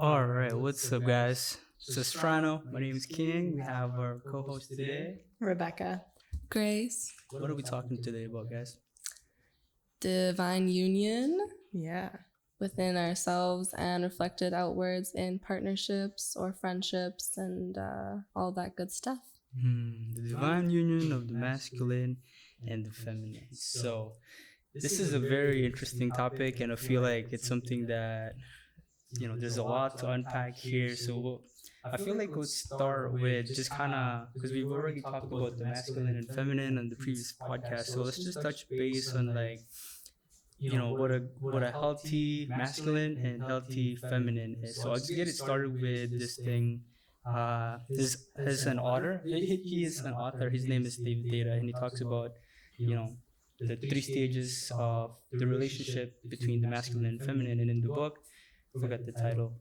All right, what's up, guys? It's Astrano. My name is King. We have our co-host today, Rebecca. Grace. What are we talking today about, guys? Divine union Yeah. within ourselves and reflected outwards in partnerships or friendships and all that good stuff. The divine union of the masculine and the feminine. So, this is a very interesting topic, and I feel like it's something that there's a lot to unpack here. So, I feel like we'll start with just kind of because we've already talked about the masculine and feminine on the previous podcast. So let's just touch base on what a healthy masculine and healthy feminine is. So I'll just get it started with this thing. Is an author. He is an author. His name is David Data, and he talks about you know the three stages of the relationship between the masculine and feminine. And in the book, I forgot the title,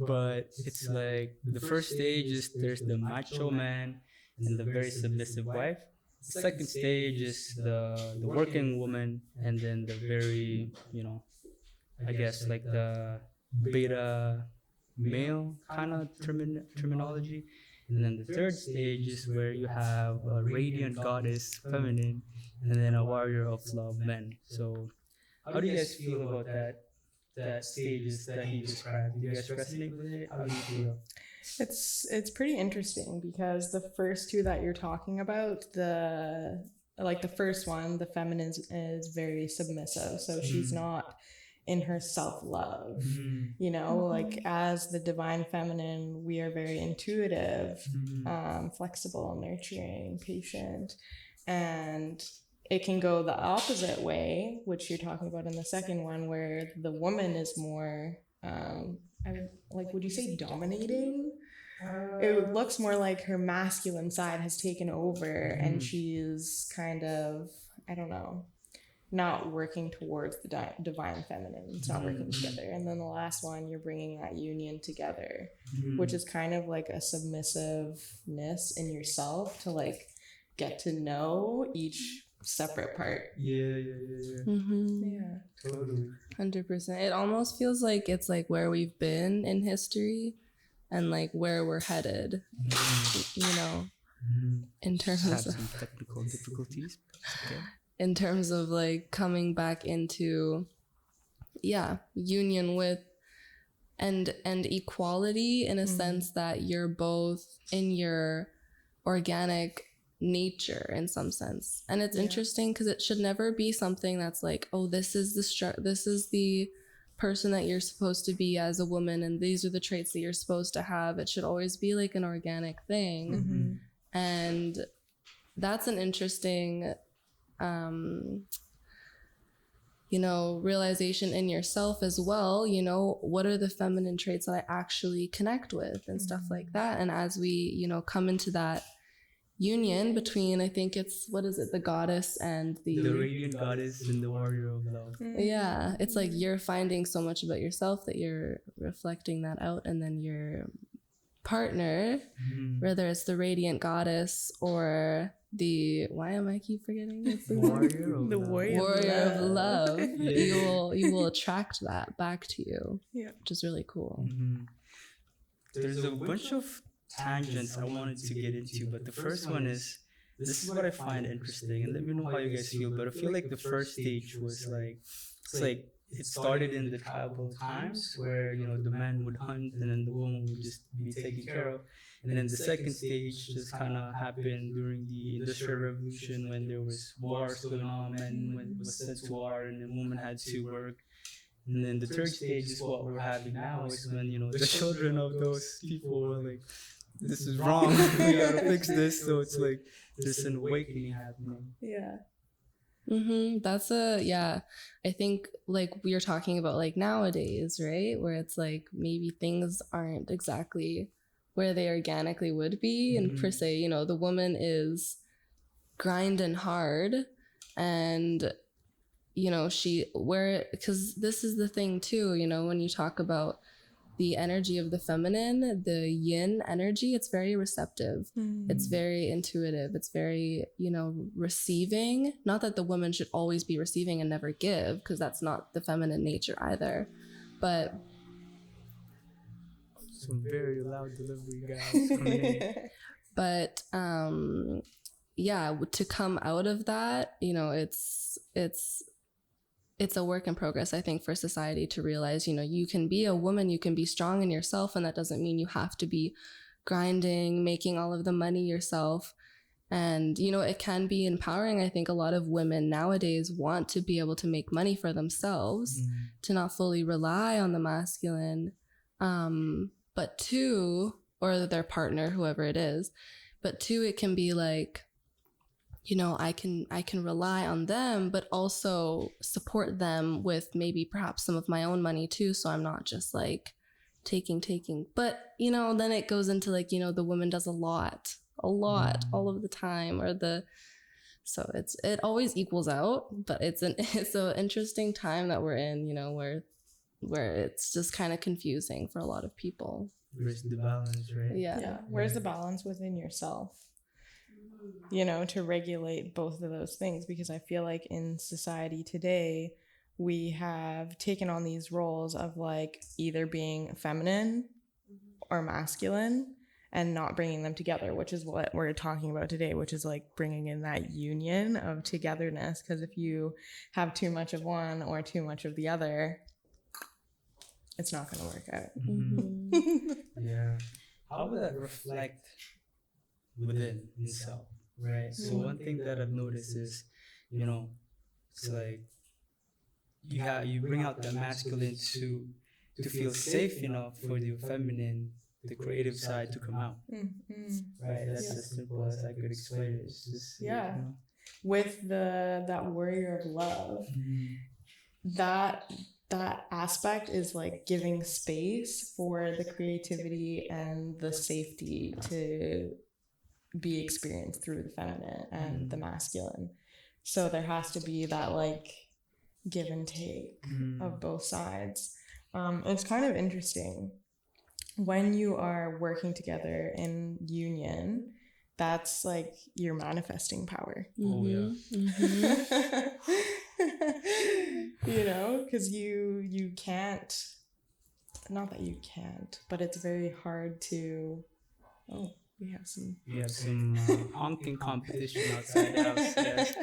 but it's like the first stage is there's the macho man and the very submissive wife. The second stage is the working woman, and then the very I guess like the beta male kind of terminology. And then the third stage is where you have a radiant goddess feminine, and then a warrior of love men. So how do you guys feel about that stages that he described? Do you guys resonate with it? How do you feel? It's pretty interesting because the first two that you're talking about, the first one, the feminine is very submissive. So she's not in her self-love. Like as the divine feminine, we are very intuitive, flexible, nurturing, patient, and it can go the opposite way, which you're talking about in the second one, where the woman is more, would you say dominating? It looks more like her masculine side has taken over and she's kind of, I don't know, not working towards the divine feminine. It's not working together. And then the last one, you're bringing that union together, which is kind of like a submissiveness in yourself to like get to know each separate part. Yeah. Totally. 100%. It almost feels like it's like where we've been in history and like where we're headed, in terms Have of some technical difficulties. Okay. in terms of like coming back into union with and equality in a sense that you're both in your organic nature in some sense. And it's interesting because it should never be something that's like, oh, this is the person that you're supposed to be as a woman and these are the traits that you're supposed to have. It should always be like an organic thing. And that's an interesting realization in yourself as well. What are the feminine traits that I actually connect with and stuff like that. And as we come into that union between, I think it's, what is it, the goddess and the radiant goddess and the warrior of love. Yeah, it's like you're finding so much about yourself that you're reflecting that out, and then your partner, whether it's the radiant goddess or the keep forgetting it's the warrior of love. You will attract that back to you, which is really cool. There's a bunch of tangents I wanted to get into, but the first one is, this is what I find interesting, and let me know how you guys feel. But I feel like the first stage was like it started in the tribal times where the man would hunt and then the woman would just be taken care of. And then the second stage just kind of happened during the Industrial Revolution when there was wars going on. Men was sent to war and the woman had to work. And then the third stage is what we're having now, is when the children of those people were like, this is wrong, we gotta fix this. So it's like there's an awakening happening. That's I think like we are talking about like nowadays, right, where it's like maybe things aren't exactly where they organically would be. And per se, the woman is grinding hard, and because this is the thing too, when you talk about the energy of the feminine, the yin energy, it's very receptive. It's very intuitive. It's very, receiving. Not that the woman should always be receiving and never give, because that's not the feminine nature either. But some very loud delivery guys coming in. But yeah, to come out of that, you know, it's a work in progress, I think, for society to realize, you know, you can be a woman, you can be strong in yourself, and that doesn't mean you have to be grinding, making all of the money yourself. And, you know, it can be empowering. I think a lot of women nowadays want to be able to make money for themselves, to not fully rely on the masculine, but two, or their partner, whoever it is. But two, it can be like, you know, I can rely on them, but also support them with maybe perhaps some of my own money too. So I'm not just like taking. But, you know, then it goes into like, you know, the woman does a lot all of the time, so it always equals out. But it's an interesting time that we're in, you know, where it's just kind of confusing for a lot of people. Where's the balance, right? Yeah. Where's the balance within yourself, you know, to regulate both of those things? Because I feel like in society today, we have taken on these roles of like either being feminine or masculine, and not bringing them together, which is what we're talking about today, which is like bringing in that union of togetherness. Because if you have too much of one or too much of the other, it's not going to work out. Yeah. How would that reflect within yourself, right? So one thing that I've noticed is, you know, it's like you bring out the masculine to feel safe enough for the feminine, the creative side, to come out. Right? That's as simple as I could explain it. It's just, you know. With that warrior of love, that aspect is like giving space for the creativity and the safety to be experienced through the feminine and the masculine. So there has to be that like give and take of both sides. It's kind of interesting when you are working together in union. That's like your manifesting power. Oh yeah. You know, because you can't, not that you can't, but it's very hard to, we have some honking competition outside the house. Yes.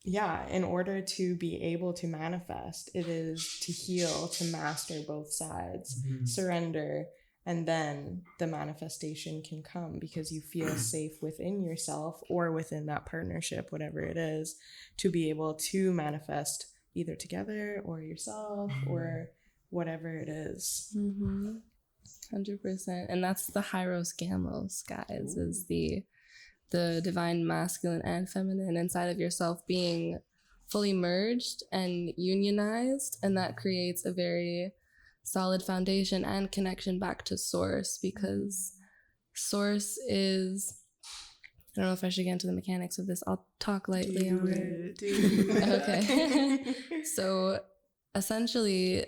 Yeah, in order to be able to manifest, it is to heal, to master both sides, surrender, and then the manifestation can come because you feel safe within yourself or within that partnership, whatever it is, to be able to manifest either together or yourself or whatever it is. 100%. And that's the Hyros Gamos, guys, is the divine masculine and feminine inside of yourself being fully merged and unionized, and that creates a very solid foundation and connection back to source, because source is, I don't know if I should get into the mechanics of this. I'll talk lightly on it. Okay. So essentially,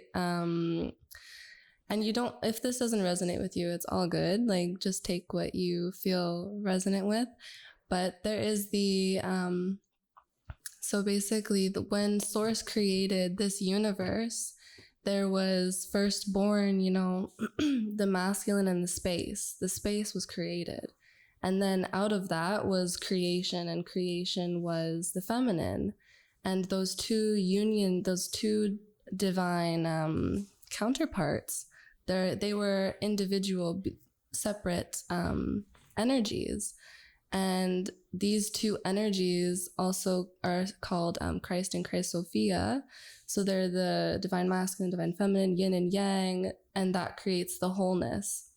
and you don't, if this doesn't resonate with you, it's all good. Like, just take what you feel resonant with. But there is the, so basically when Source created this universe, there was first born, you know, the masculine and the space. The space was created. And then out of that was creation, and creation was the feminine. And those two divine counterparts, they were individual, separate energies. And these two energies also are called Christ and Christ Sophia. So they're the divine masculine, divine feminine, yin and yang, and that creates the wholeness.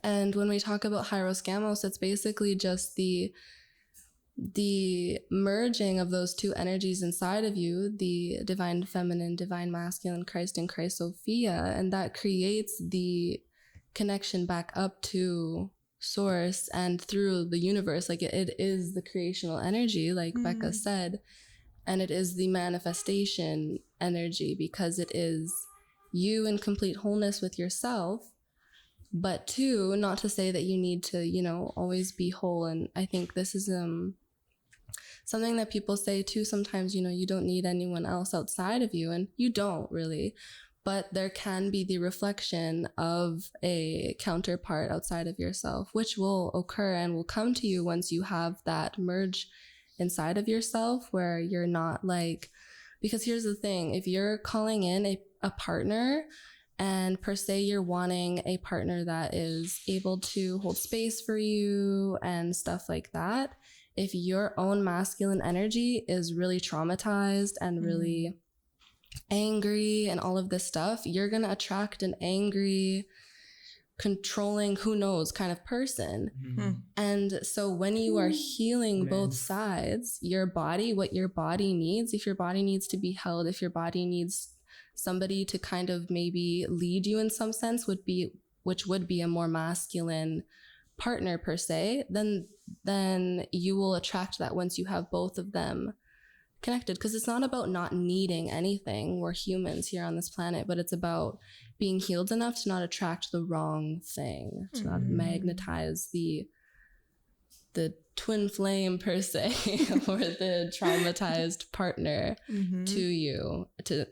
And when we talk about Hyros Gamos, it's basically just the merging of those two energies inside of you, the divine feminine, divine masculine, Christ and Christ Sophia, and that creates the connection back up to source and through the universe. Like it is the creational energy, like Becca said, and it is the manifestation energy, because it is you in complete wholeness with yourself. But two, not to say that you need to, you know, always be whole. And I think this is something that people say too sometimes, you know, you don't need anyone else outside of you, and you don't really. but there can be the reflection of a counterpart outside of yourself, which will occur and will come to you once you have that merge inside of yourself, where you're not like, because here's the thing, if you're calling in a partner, and per se you're wanting a partner that is able to hold space for you and stuff like that, if your own masculine energy is really traumatized and really angry and all of this stuff, you're going to attract an angry, controlling, who knows kind of person. And so when you are healing both sides, your body, what your body needs, if your body needs to be held, if your body needs somebody to kind of maybe lead you in some sense, which would be a more masculine partner per se, then you will attract that once you have both of them connected. Because it's not about not needing anything. We're humans here on this planet, but it's about being healed enough to not attract the wrong thing, to not magnetize the twin flame per se, or the traumatized partner to you, to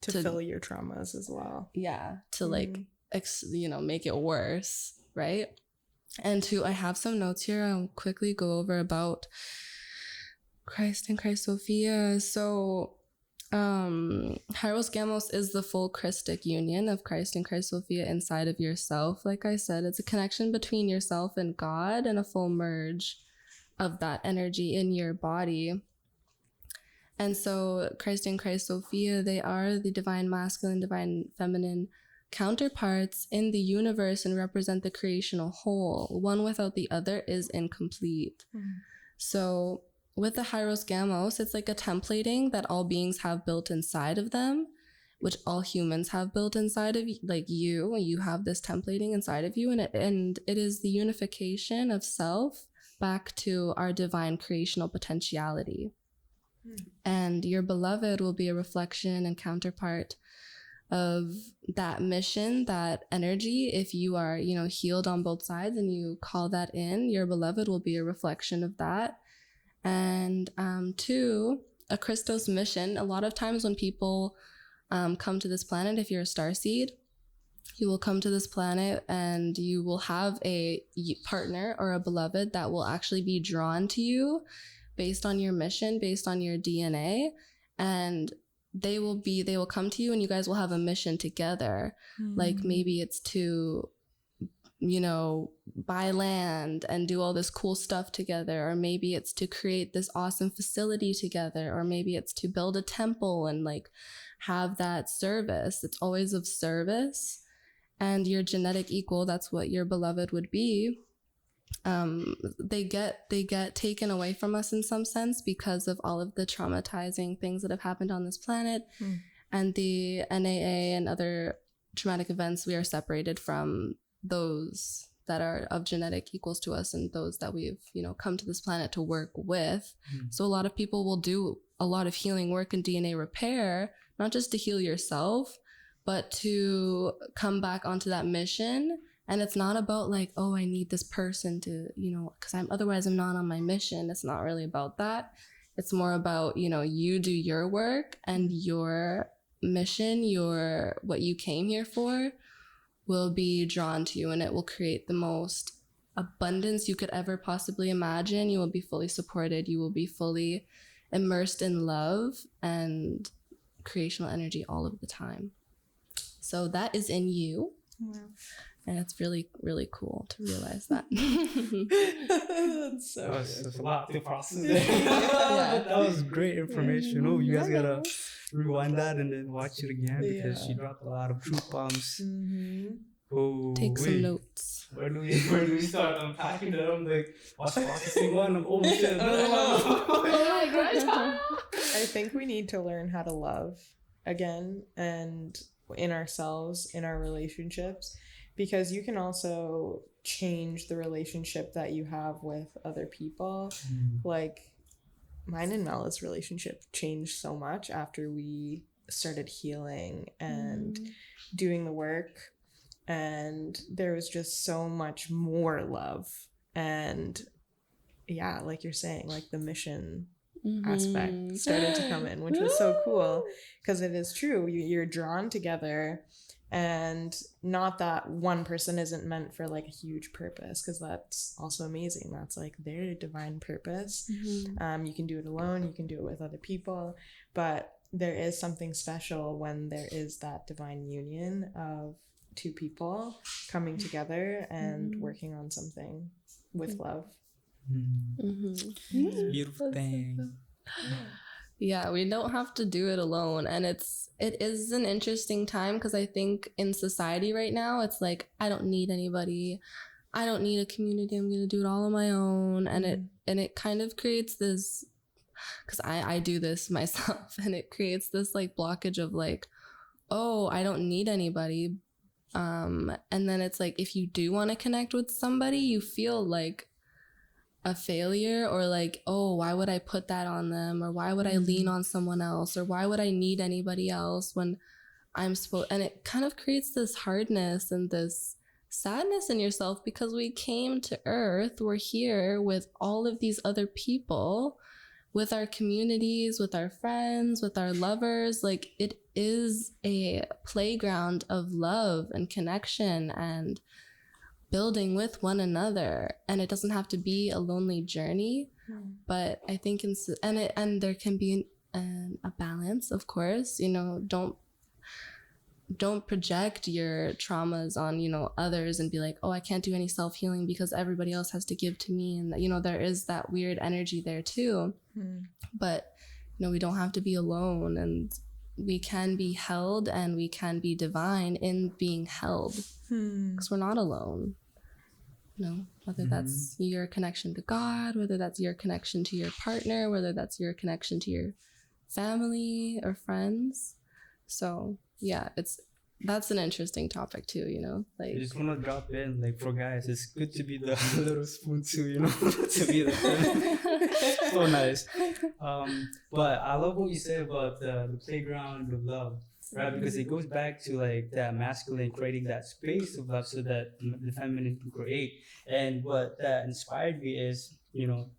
fill your traumas as well. Yeah, to like make it worse, right? And I have some notes here. I'll quickly go over about Christ and Christ Sophia. So Hyros Gamos is the full Christic union of Christ and Christ Sophia inside of yourself. Like I said, it's a connection between yourself and God, and a full merge of that energy in your body. And so Christ and Christ Sophia, they are the divine masculine, divine feminine counterparts in the universe and represent the creational whole. One without the other is incomplete. So with the Hyros Gamos, it's like a templating that all beings have built inside of them, which all humans have built inside of like you have this templating inside of you, and it is the unification of self back to our divine creational potentiality. And your beloved will be a reflection and counterpart of that mission, that energy. If you are, healed on both sides and you call that in, your beloved will be a reflection of that. And two, a Christos mission. A lot of times when people come to this planet, if you're a starseed, you will come to this planet and you will have a partner or a beloved that will actually be drawn to you based on your mission, based on your DNA. And they will come to you and you guys will have a mission together. Like maybe it's to, buy land and do all this cool stuff together. Or maybe it's to create this awesome facility together. Or maybe it's to build a temple and like have that service. It's always of service. And your genetic equal, that's what your beloved would be. They get taken away from us in some sense because of all of the traumatizing things that have happened on this planet, and the NAA and other traumatic events. We are separated from those that are of genetic equals to us and those that we've come to this planet to work with. So a lot of people will do a lot of healing work and DNA repair, not just to heal yourself, but to come back onto that mission. And it's not about like, oh, I need this person to, because otherwise I'm not on my mission. It's not really about that. It's more about, you do your work and your mission, what you came here for will be drawn to you, and it will create the most abundance you could ever possibly imagine. You will be fully supported. You will be fully immersed in love and creational energy all of the time. So that is in you. Wow. And it's really, really cool to realize that. That's so That's a lot to process there. But that was great information. Oh, you guys gotta rewind that and then watch it again because she dropped a lot of truth bombs. Oh, Take some notes. Where do we start unpacking that? I'm like, watch processing one. I'm shit. I think we need to learn how to love again, and in ourselves, in our relationships, because you can also change the relationship that you have with other people. Like mine and Mella's relationship changed so much after we started healing and doing the work, and there was just so much more love. And yeah, like you're saying, like the mission aspect started to come in, which was so cool, because it is true. You're drawn together, and not that one person isn't meant for like a huge purpose, because that's also amazing. That's like their divine purpose. You can do it alone, you can do it with other people, but there is something special when there is that divine union of two people coming together and working on something with love. It's a beautiful thing. Yeah, we don't have to do it alone. And it is an interesting time, because I think in society right now, it's like, I don't need anybody. I don't need a community. I'm going to do it all on my own. And it kind of creates this, because I do this myself, and it creates this like blockage of like, oh, I don't need anybody. And then it's like, if you do want to connect with somebody, you feel like a failure, or like, oh, why would I put that on them, or why would I lean on someone else, or why would I need anybody else when I'm supposed, and it kind of creates this hardness and this sadness in yourself, because we came to earth, we're here with all of these other people, with our communities, with our friends, with our lovers. Like, it is a playground of love and connection and building with one another, and it doesn't have to be a lonely journey. But I think and there can be a balance, of course. You know, don't project your traumas on, you know, others and be like, oh, I can't do any self-healing because everybody else has to give to me. And, you know, there is that weird energy there too. But, you know, we don't have to be alone, and we can be held, and we can be divine in being held, because we're not alone. You know, whether that's your connection to God, whether that's your connection to your partner, whether that's your connection to your family or friends. So yeah, that's an interesting topic too, you know. Like, I just want to drop in, like, for guys, it's good to be the little spoon too, you know, to be the so nice. But I love what you said about the playground of love, right? Because it goes back to like that masculine creating that space of love so that the feminine can create. And what that inspired me is, you know,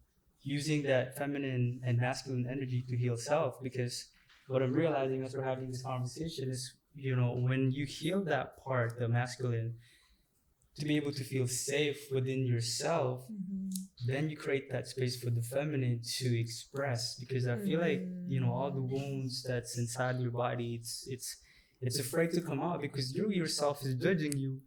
using that feminine and masculine energy to heal self. Because what I'm realizing as we're having this conversation is, you know, when you heal that part, the masculine, to be able to feel safe within yourself, then you create that space for the feminine to express. Because I feel like, you know, all the wounds that's inside your body, it's afraid to come out because you yourself is judging you.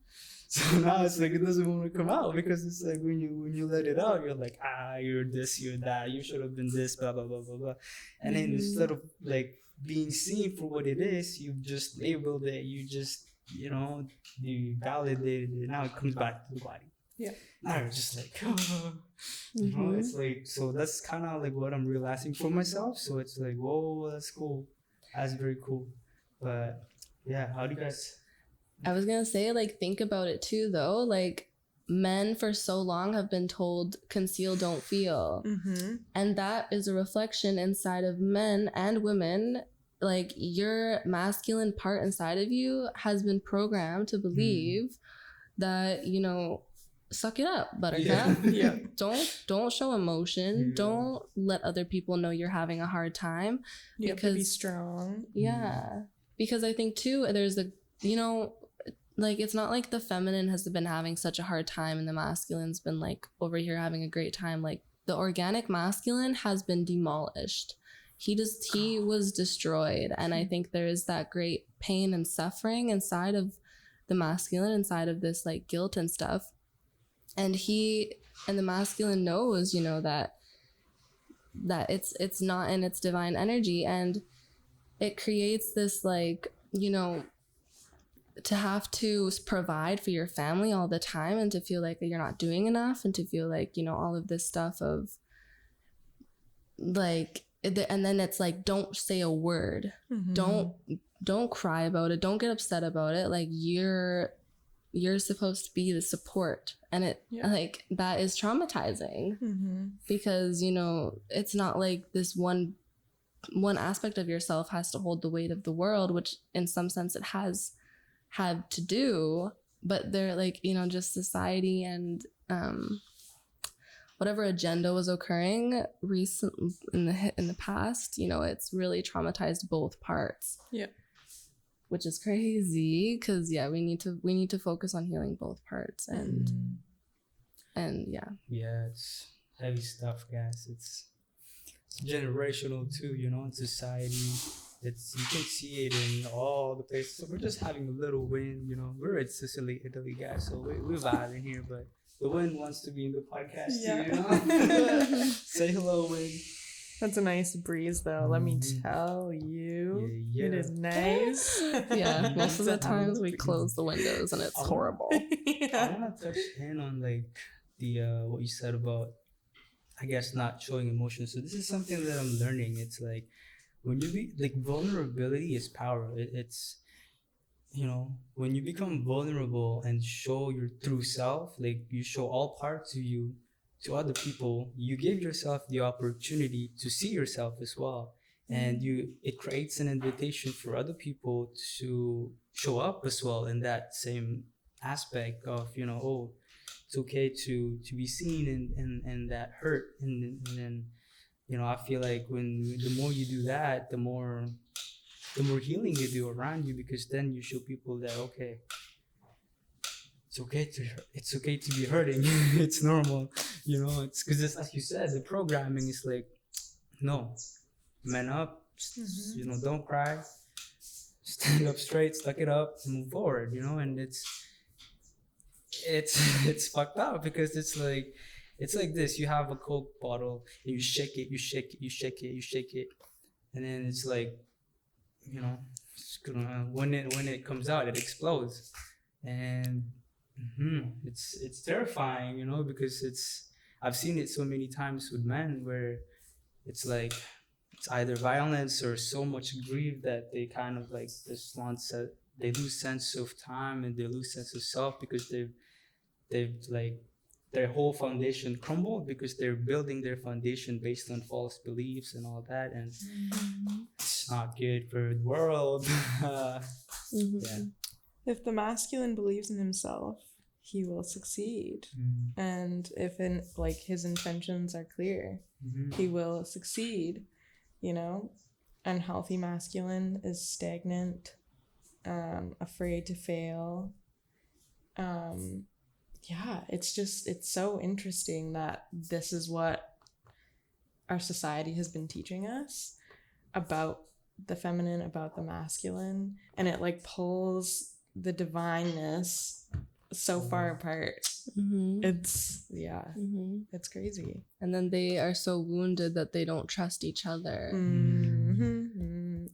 So now it's like it doesn't want to come out, because it's like when you let it out, you're like, you're this, you're that, you should have been this, blah blah blah blah blah. And then instead of like being seen for what it is, you just labeled it, you just, you know, you validated it. Now it comes back to the body. Yeah. Now you're just like, you know, it's like, so that's kind of like what I'm realizing for myself. So it's like, whoa, that's cool. That's very cool. But yeah, how do you guys? I was gonna say, like, think about it too, though. Like, men for so long have been told conceal, don't feel. And that is a reflection inside of men and women. Like, your masculine part inside of you has been programmed to believe that, you know, suck it up, buttercup. Yeah. Don't show emotion. Don't let other people know you're having a hard time. You have to be strong. Yeah. Because I think too, there's you know, like, it's not like the feminine has been having such a hard time and the masculine's been like over here having a great time. Like, the organic masculine has been demolished. He was destroyed. And I think there is that great pain and suffering inside of the masculine, inside of this like guilt and stuff. And the masculine knows, you know, that it's not in its divine energy, and it creates this, like, you know, to have to provide for your family all the time, and to feel like you're not doing enough, and to feel like, you know, all of this stuff of like, and then it's like, don't say a word, don't cry about it, don't get upset about it. Like, you're supposed to be the support, and it like, that is traumatizing, because, you know, it's not like this one aspect of yourself has to hold the weight of the world, which in some sense it has had to do, but they're like, you know, just society and whatever agenda was occurring recent in the past, you know, it's really traumatized both parts. Yeah. Which is crazy because we need to focus on healing both parts and it's heavy stuff, guys. It's generational too, you know, in society. It's, you can see it in all the places. So we're just having a little wind, you know. We're in Sicily, Italy, guys, so we're vibing here, but the wind wants to be in the podcast too, you know. Say hello, wind. That's a nice breeze, though. Let me tell you, it is nice. Yeah, most of the times we close the windows and it's horrible. I want to touch in on like the what you said about, I guess, not showing emotions. So this is something that I'm learning. It's like when you be like, vulnerability is power. It's, you know, when you become vulnerable and show your true self, like you show all parts of you to other people, you give yourself the opportunity to see yourself as well. And it creates an invitation for other people to show up as well in that same aspect of, you know, oh, it's okay to be seen and that hurt. And then, you know, I feel like when the more you do that, the more healing you do around you, because then you show people that, okay, it's okay to be hurting. It's normal, you know. It's because it's like you said, the programming is like, no, man up, you know, don't cry, stand up straight, stuck it up, move forward, you know. And it's it's fucked up because it's like this: you have a Coke bottle and you shake it, and then it's like, you know, it's gonna, when it comes out, it explodes. And it's terrifying, you know, because I've seen it so many times with men where it's like it's either violence or so much grief that they kind of like they lose sense of time and they lose sense of self, because they've like their whole foundation crumbled because they're building their foundation based on false beliefs and all that, and it's not good for the world. Yeah. If the believes in himself, he will succeed. And if his intentions are clear, he will succeed, you know. Unhealthy masculine is stagnant, afraid to fail. It's so interesting that this is what our society has been teaching us about the feminine, about the masculine, and it like pulls the divineness so far apart. It's it's crazy. And then they are so wounded that they don't trust each other.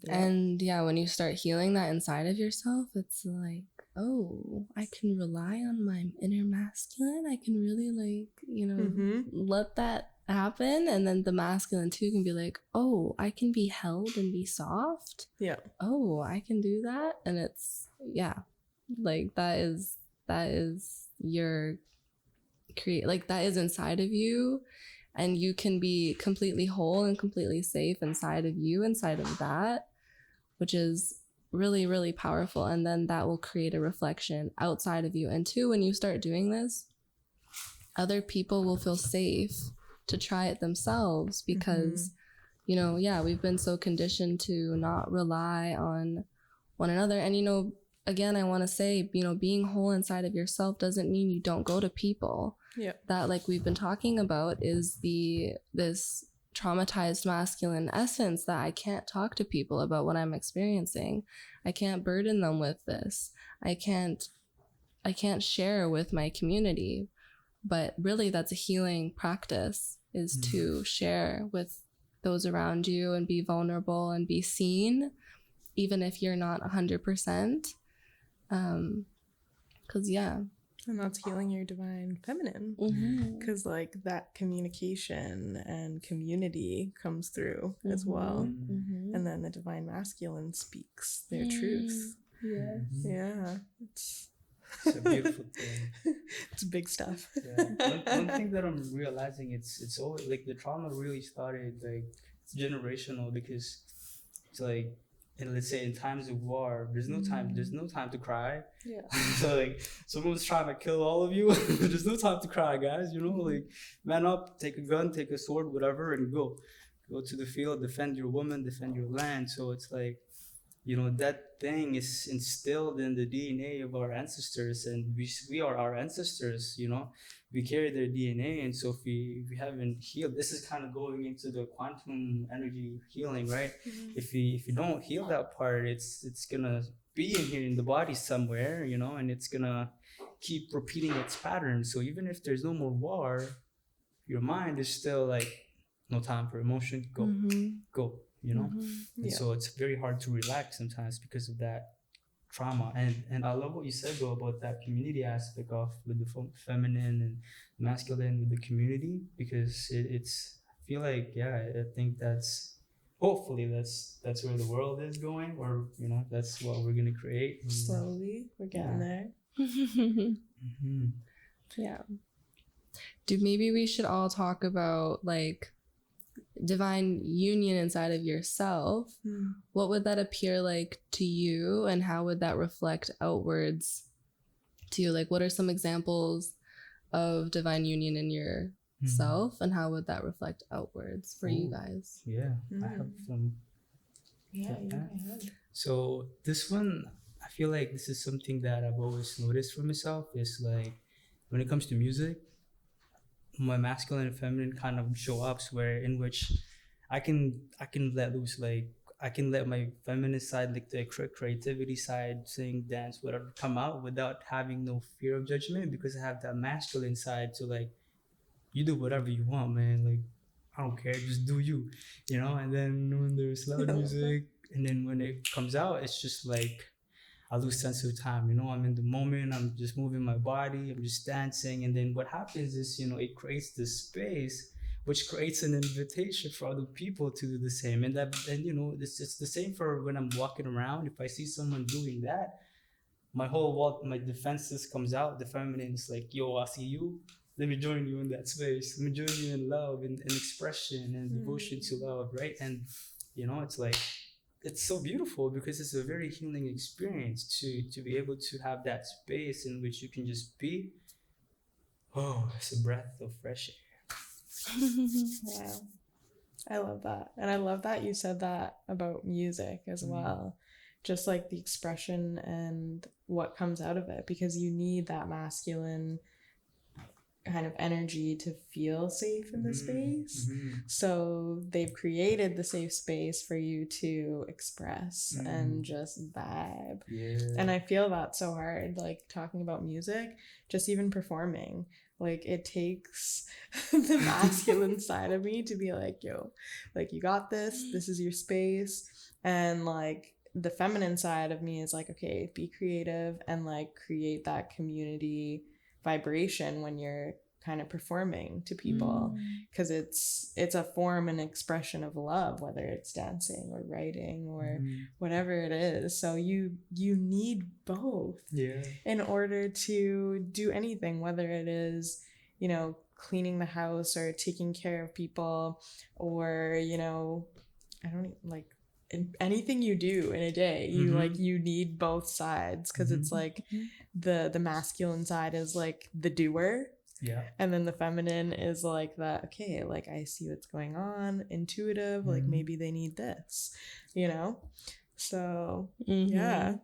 And when you start healing that inside of yourself, it's like, oh, I can rely on my inner masculine. I can really, like, you know, let that happen. And then the masculine too can be like, oh, I can be held and be soft. Yeah. Oh, I can do that. And it's, like that is your like that is inside of you, and you can be completely whole and completely safe inside of you, inside of that, which is really, really powerful. And then that will create a reflection outside of you. And two, when you start doing this, other people will feel safe to try it themselves, because you know, we've been so conditioned to not rely on one another. And, you know, again, I want to say, you know, being whole inside of yourself doesn't mean you don't go to people. Yeah. That, like we've been talking about, is this traumatized masculine essence that I can't talk to people about what I'm experiencing. I can't burden them with this. I can't share with my community. But really, that's a healing practice, is to share with those around you and be vulnerable and be seen, even if you're not 100%. And that's healing your divine feminine, because like that communication and community comes through as well. And then the divine masculine speaks their truth. It's a beautiful thing. It's big stuff. One thing that I'm realizing, it's always like the trauma really started, like, it's generational, because it's like and let's say in times of war, there's no time to cry. Yeah. So like someone's trying to kill all of you, there's no time to cry, guys. You know, like man up, take a gun, take a sword, whatever, and go to the field, defend your woman, defend your land. So it's like, you know, that thing is instilled in the DNA of our ancestors, and we are our ancestors. You know, we carry their DNA, and so if we haven't healed, this is kind of going into the quantum energy healing, right? If you don't heal that part, it's gonna be in here in the body somewhere, you know, and it's gonna keep repeating its pattern. So even if there's no more war, your mind is still like, no time for emotion, go, you know. And so it's very hard to relax sometimes because of that trauma. And I love what you said though about that community aspect of with the feminine and masculine with the community, because it's I feel like, yeah, I think that's hopefully that's where the world is going, or you know, that's what we're gonna create. And, Slowly, we're getting there. Yeah. Dude, maybe we should all talk about like divine union inside of yourself. What would that appear like to you, and how would that reflect outwards to you? Like, what are some examples of divine union in yourself, and how would that reflect outwards for you guys? Yeah, I have some. Yeah, So this one, I feel like this is something that I've always noticed for myself, is like when it comes to music, my masculine and feminine kind of show ups where in which I can let loose, like I can let my feminine side, like the creativity side, sing, dance, whatever, come out without having no fear of judgment, because I have that masculine side to like, you do whatever you want, man, like I don't care, just do you, you know. And then when there's loud music, and then when it comes out, it's just like I lose sense of time, you know. I'm in the moment, I'm just moving my body, I'm just dancing. And then what happens is, you know, it creates this space which creates an invitation for other people to do the same. And you know, it's the same for when I'm walking around. If I see someone doing that, my defenses comes out. The feminine is like, yo, I see you, let me join you in that space, let me join you in love and expression and devotion to love, right? And you know, it's like, it's so beautiful because it's a very healing experience to be able to have that space in which you can just be. Oh, it's a breath of fresh air. Wow. I love that. And I love that you said that about music as well. Just like the expression and what comes out of it, because you need that masculine kind of energy to feel safe in the space. So they've created the safe space for you to express and just vibe. And I feel that so hard, like talking about music, just even performing. Like it takes the masculine side of me to be like, yo, like you got this, this is your space. And like the feminine side of me is like, okay, be creative and like create that community vibration when you're kind of performing to people, because it's a form and expression of love, whether it's dancing or writing or whatever it is. So you need both in order to do anything, whether it is, you know, cleaning the house or taking care of people, or, you know, I don't even, like anything you do in a day, you like you need both sides, because it's like the masculine side is like the doer, and then the feminine is like that, okay, like I see what's going on, intuitive, like maybe they need this, you know. So yeah.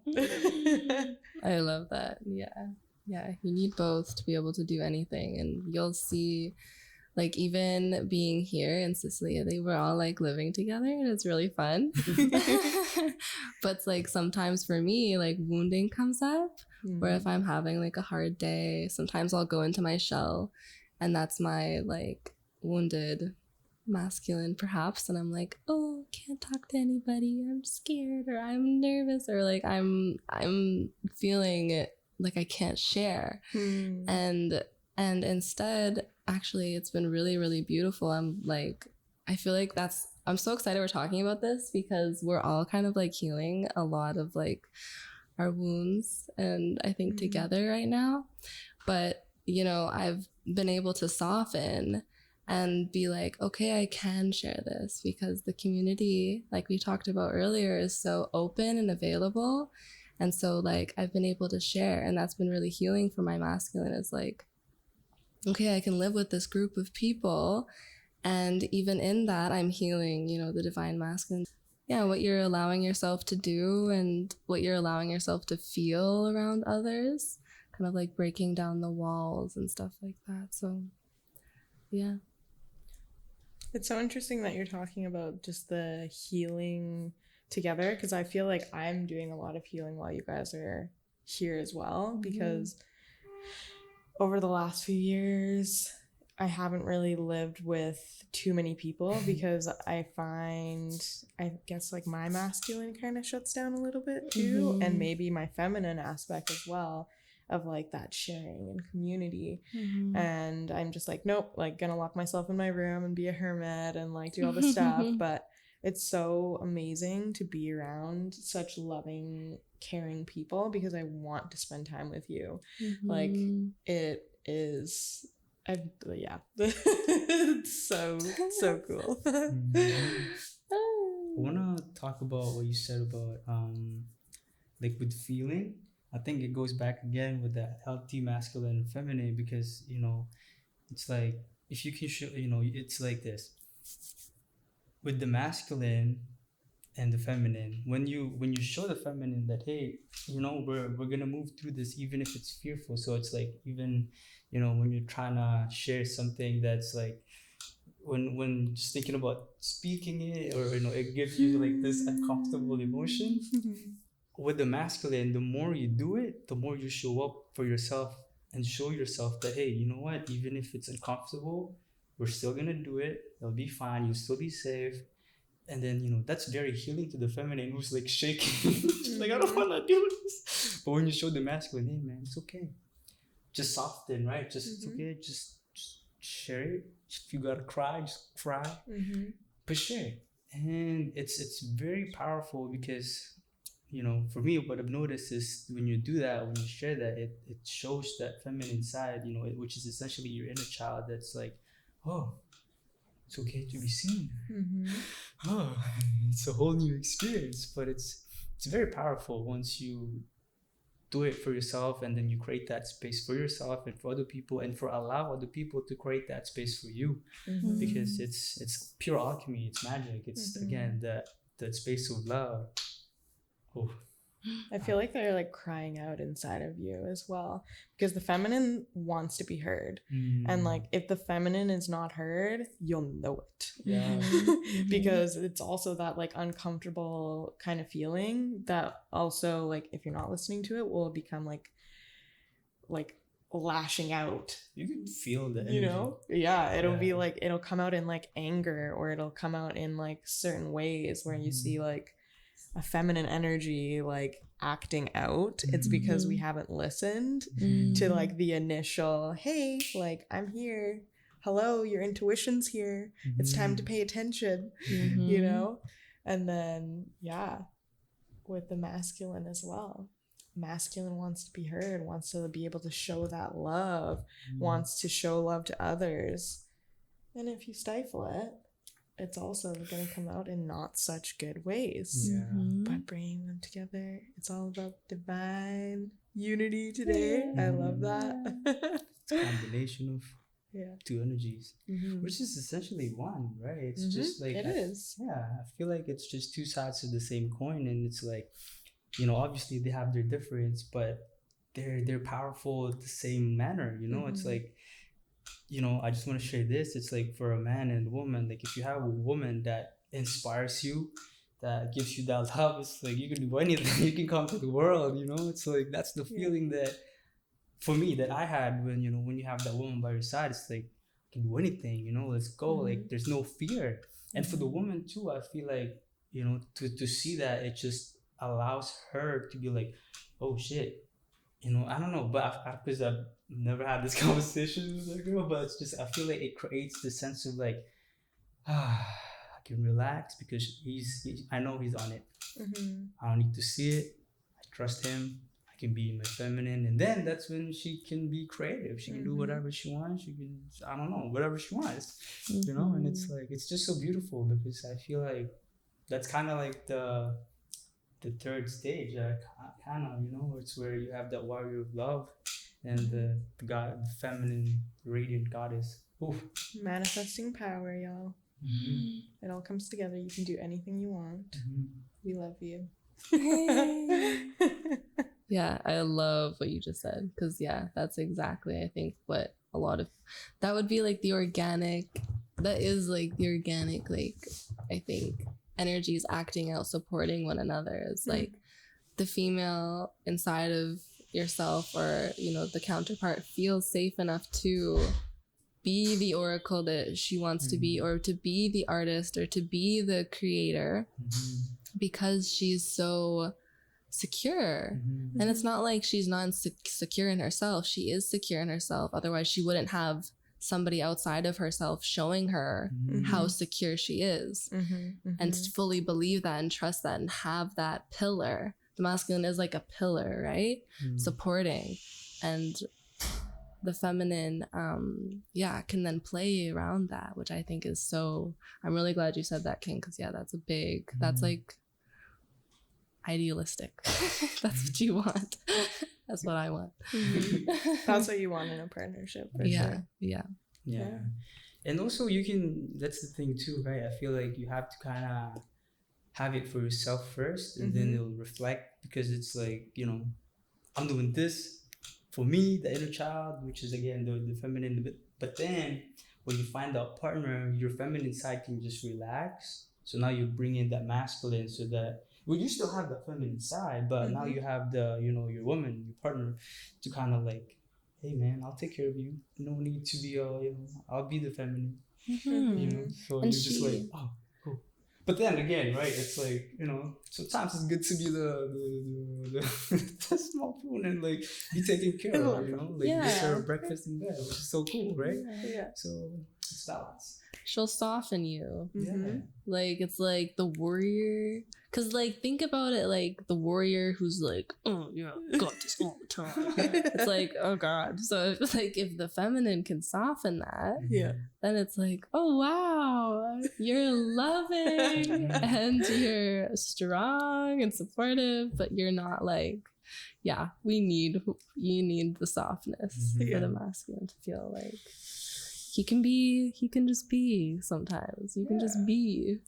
I love that. Yeah, you need both to be able to do anything. And you'll see, like, even being here in Sicily, they were all like living together and it's really fun. But it's like sometimes for me, like wounding comes up, where if I'm having like a hard day, sometimes I'll go into my shell, and that's my like wounded masculine perhaps, and I'm like, oh, can't talk to anybody, I'm scared, or I'm nervous, or like I'm feeling like I can't share. And instead, actually, it's been really, really beautiful. I feel like I'm so excited we're talking about this, because we're all kind of like healing a lot of like our wounds, and I think together right now. But, you know, I've been able to soften and be like, okay, I can share this because the community, like we talked about earlier, is so open and available. And so like I've been able to share, and that's been really healing for my masculine. Is like, okay, I can live with this group of people, and even in that I'm healing, you know, the divine masculine. Yeah, what you're allowing yourself to do and what you're allowing yourself to feel around others, kind of like breaking down the walls and stuff like that. So yeah. It's so interesting that you're talking about just the healing together, because I feel like I'm doing a lot of healing while you guys are here as well, because over the last few years I haven't really lived with too many people because I find, I guess, like my masculine kind of shuts down a little bit too, and maybe my feminine aspect as well, of like that sharing and community. And I'm just like, nope, like gonna lock myself in my room and be a hermit and like do all this stuff. But it's so amazing to be around such loving, caring people, because I want to spend time with you. Like it is, yeah. It's so cool. I wanna talk about what you said about like with feeling. I think it goes back again with that healthy masculine and feminine, because you know, it's like if you can show, you know, it's like this with the masculine and the feminine. When you show the feminine that, hey, you know, we're gonna move through this even if it's fearful. So it's like, even, you know, when you're trying to share something that's like, when just thinking about speaking it, or you know, it gives you like this uncomfortable emotion. With the masculine, the more you do it, the more you show up for yourself and show yourself that, hey, you know what, even if it's uncomfortable, we're still gonna do it. It'll be fine. You'll still be safe. And then, you know, that's very healing to the feminine, who's like shaking. She's like, I don't want to do this. But when you show the masculine, hey man, it's okay. Just soften, right? Just it's okay. Just share it. If you gotta cry, just cry. But share it. And it's very powerful, because, you know, for me, what I've noticed is when you do that, when you share that, it shows that feminine side, you know, which is essentially your inner child, that's like, oh, it's okay to be seen. Oh, it's a whole new experience. But it's very powerful once you do it for yourself, and then you create that space for yourself and for other people, and for allow other people to create that space for you. Because it's pure alchemy, it's magic, it's again that space of love. Oh. I feel like they're like crying out inside of you as well, because the feminine wants to be heard. And like if the feminine is not heard, you'll know it. Yeah. Because it's also that like uncomfortable kind of feeling that also, like, if you're not listening to it, will become like lashing out. You can feel the energy. You know? Yeah, it'll be like, it'll come out in like anger, or it'll come out in like certain ways where you see like a feminine energy like acting out. It's because we haven't listened to like the initial, hey, like, I'm here, hello, your intuition's here, it's time to pay attention. You know? And then with the masculine as well, masculine wants to be heard, wants to be able to show that love, wants to show love to others. And if you stifle it, it's also going to come out in not such good ways. But bringing them together, it's all about divine unity today. I love that. It's a combination of two energies, which is essentially one, right? It's just like, it is. Yeah, I feel like it's just two sides of the same coin, and it's like, you know, obviously they have their difference, but they're powerful in the same manner. You know, it's like, you know, I just want to share this. It's like, for a man and a woman, like if you have a woman that inspires you, that gives you that love, it's like you can do anything. You can conquer the world, you know? It's like, that's the feeling that, for me, that I had when, you know, when you have that woman by your side. It's like, I can do anything, you know, let's go. Like, there's no fear. And for the woman too, I feel like, you know, to see that, it just allows her to be like, oh shit, you know, I don't know, but because I've never had this conversation with a girl, but it's just, I feel like it creates the sense of like, I can relax, because I know he's on it. I don't need to see it. I trust him. I can be my feminine, and then that's when she can be creative. She can do Mhm. whatever she wants. She can, I don't know, whatever she wants, you know. And it's like, it's just so beautiful, because I feel like that's kind of like the third stage, kind of, you know, it's where you have that warrior of love and the god, the feminine radiant goddess. Oof. Manifesting power, y'all. Mhm. It all comes together. You can do anything you want. Mhm. We love you. Yeah, I love what you just said, because yeah, that's exactly, I think, what a lot of that would be like the organic, that is like the organic, like, I think energies acting out, supporting one another. Is like the female inside of yourself, or you know, the counterpart, feels safe enough to be the oracle that she wants to be, or to be the artist, or to be the creator, because she's so secure. And it's not like she's not secure in herself. She is secure in herself. Otherwise, she wouldn't have somebody outside of herself showing her how secure she is, and to fully believe that and trust that and have that pillar. The masculine is like a pillar, right? Supporting. And the feminine, can then play around that, which I think is so, I'm really glad you said that, King, because yeah, that's a big, that's like idealistic. That's what you want. That's what I want. That's what you want in a partnership, for sure. Yeah. And also, you can, that's the thing too, right? I feel like you have to kind of have it for yourself first, and then it'll reflect, because it's like, you know, I'm doing this for me, the inner child, which is again the feminine. But then when you find a partner, your feminine side can just relax. So now you bring in that masculine, so that, well, you still have the feminine side, but now you have the, you know, your woman, your partner, to kind of like, hey man, I'll take care of you. No need to be, you know, I'll be the feminine, you know. So And you're just like, oh, cool. But then again, right? It's like, you know, sometimes it's good to be the small spoon and like be taken care of, you know, like get her breakfast in bed, which is so cool, right? Yeah. So it's balance. She'll soften you. Yeah. Like, it's like the warrior. Because, like, think about it, like, the warrior who's like, oh, yeah, got this all the time. It's like, oh, God. So, it's like, if the feminine can soften that, then it's like, oh, wow, you're loving and you're strong and supportive, but you're not like, you need the softness for the masculine to feel like he can just be sometimes. You can just be.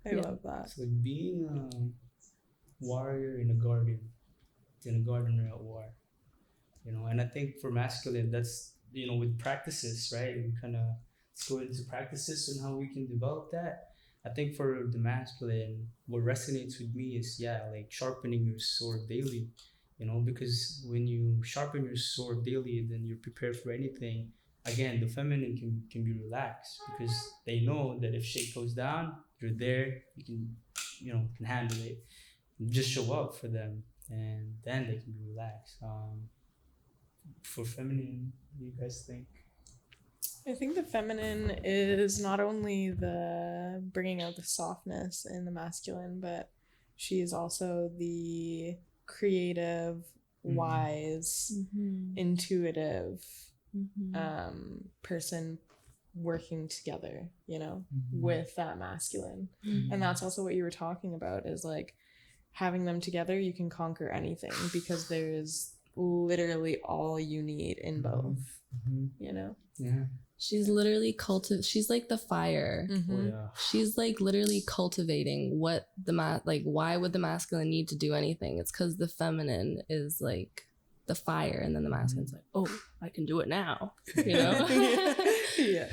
I love that. It's like being a warrior in a garden or at war, you know. And I think for masculine, that's, you know, with practices, right? We kind of go into practices and how we can develop that. I think for the masculine, what resonates with me is, like sharpening your sword daily, you know, because when you sharpen your sword daily, then you're prepared for anything. Again, the feminine can be relaxed, because they know that if shit goes down, you're there, you can handle it. You just show up for them, and then they can be relaxed. For feminine, what do you guys think? I think the feminine is not only the bringing out the softness in the masculine, but she is also the creative, wise, intuitive person working together, you know, with that masculine. And that's also what you were talking about, is like having them together, you can conquer anything, because there's literally all you need in both, you know? Yeah. She's literally she's like the fire. Oh, yeah. She's like literally cultivating what why would the masculine need to do anything? It's because the feminine is like the fire, and then the masculine's like, oh, I can do it now, you know? Yeah.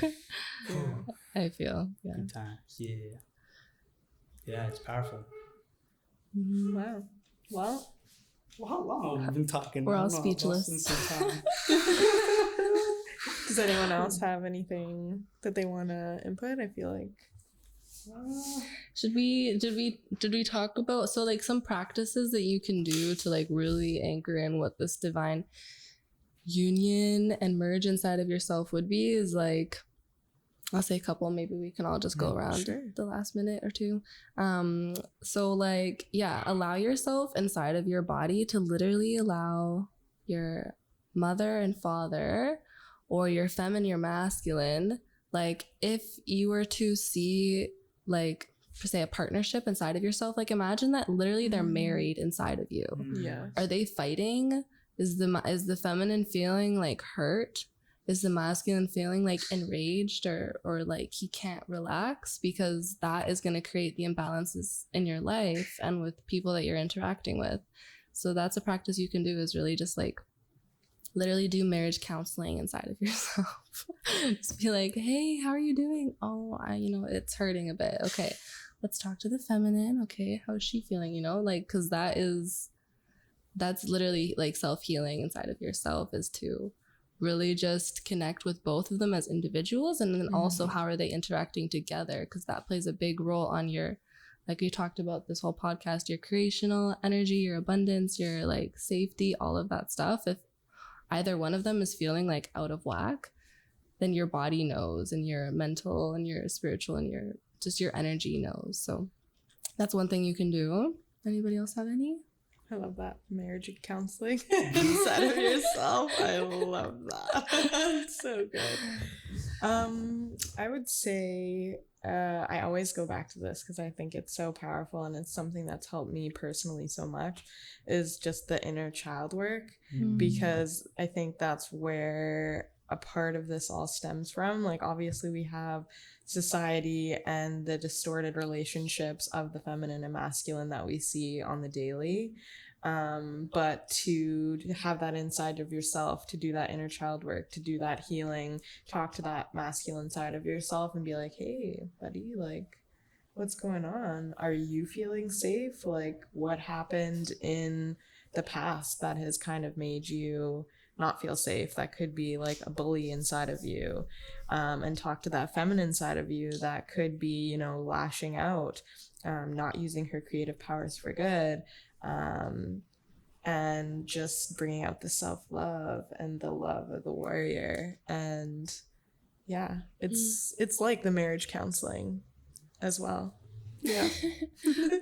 I feel, Good times. Yeah, it's powerful. Wow. Well, How long have we been talking? We're all speechless. Does anyone else have anything that they want to input? I feel like did we talk about, so like some practices that you can do to like really anchor in what this divine union and merge inside of yourself would be, is like I'll say a couple. Maybe we can all just go around the last minute or two. So like, yeah, allow yourself inside of your body to literally allow your mother and father, or your feminine, your masculine. Like, if you were to see, like, per se, a partnership inside of yourself, like, imagine that literally they're married inside of you. Yeah. Are they fighting? Is the feminine feeling like hurt? Is the masculine feeling like enraged, or like he can't relax? Because that is going to create the imbalances in your life and with people that you're interacting with. So that's a practice you can do, is really just like literally do marriage counseling inside of yourself. Just be like, hey, how are you doing? Oh, it's hurting a bit. Okay, let's talk to the feminine. Okay, how's she feeling? Like, because that's literally like self-healing inside of yourself, is to really just connect with both of them as individuals, and then also how are they interacting together, because that plays a big role on your, like we talked about this whole podcast, your creational energy, your abundance, your like safety, all of that stuff. If either one of them is feeling like out of whack, then your body knows, and your mental and your spiritual and your energy knows. So that's one thing you can do. Anybody else have any? I love that. Marriage counseling inside of yourself. I love that. It's so good. I would say I always go back to this because I think it's so powerful, and it's something that's helped me personally so much, is just the inner child work. Because I think that's where a part of this all stems from. Like, obviously we have society and the distorted relationships of the feminine and masculine that we see on the daily, but to have that inside of yourself, to do that inner child work, to do that healing, talk to that masculine side of yourself and be like, hey buddy, like, what's going on? Are you feeling safe? Like, what happened in the past that has kind of made you not feel safe? That could be like a bully inside of you. And talk to that feminine side of you that could be, lashing out, not using her creative powers for good, and just bringing out the self-love and the love of the warrior. And yeah, it's like the marriage counseling as well. Yeah.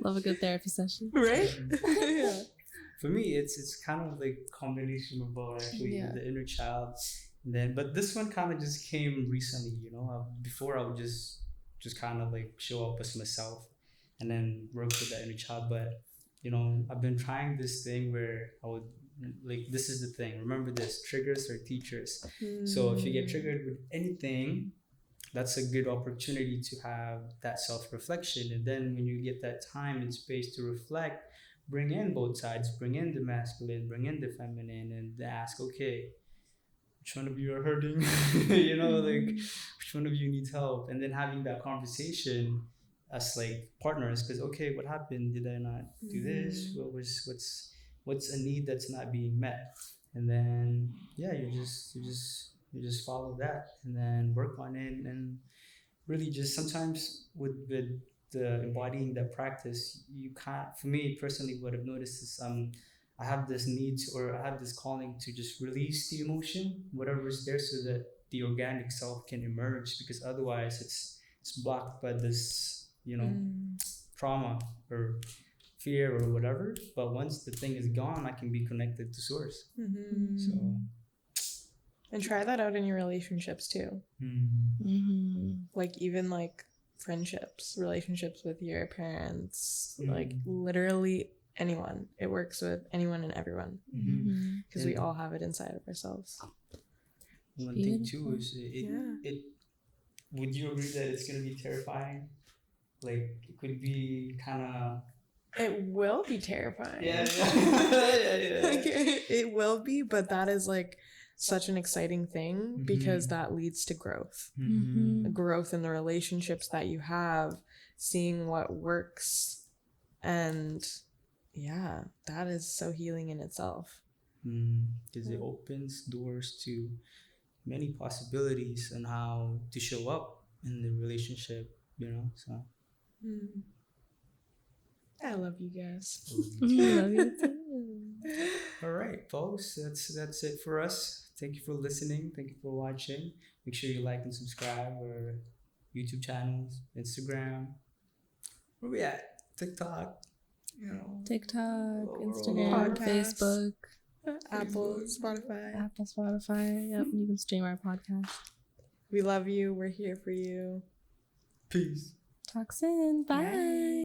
Love a good therapy session. Right? Yeah. For me, it's kind of like a combination of both, actually. Yeah. The inner child, and then, but this one kind of just came recently. Before I would just kind of like show up as myself, and then work with the inner child. But I've been trying this thing where I would, like, this is the thing. Remember this: triggers are teachers. So if you get triggered with anything, that's a good opportunity to have that self-reflection. And then when you get that time and space to reflect, bring in both sides, bring in the masculine, bring in the feminine, and ask, okay, which one of you are hurting? Like, which one of you needs help? And then having that conversation as like partners, because, okay, what happened? Did I not do this? What's a need that's not being met? And then you just follow that and then work on it, and really just sometimes with the embodying that practice, you can't, for me personally, what I've noticed is I have this need to, or I have this calling to just release the emotion, whatever is there, so that the organic self can emerge, because otherwise it's blocked by this trauma or fear or whatever. But once the thing is gone, I can be connected to source. So, and try that out in your relationships too. Like, even like friendships, relationships with your parents, like literally anyone. It works with anyone and everyone, because we all have it inside of ourselves. One thing too is it would you agree that it's going to be terrifying? Like, it could be kind of, it will be terrifying. Yeah. It will be, but that is like such an exciting thing, because that leads to growth. Growth in the relationships that you have, seeing what works, and that is so healing in itself. Because it opens doors to many possibilities on how to show up in the relationship, so. I love you guys. Love you too. All right, folks, that's it for us. Thank you for listening. Thank you for watching. Make sure you like and subscribe, or YouTube channels, Instagram. Where we at? TikTok. You know. TikTok, We're Instagram, Podcasts. Facebook, Apple, Spotify. Apple, Spotify. Yep, you can stream our podcast. We love you. We're here for you. Peace. Talk soon. Bye. Bye.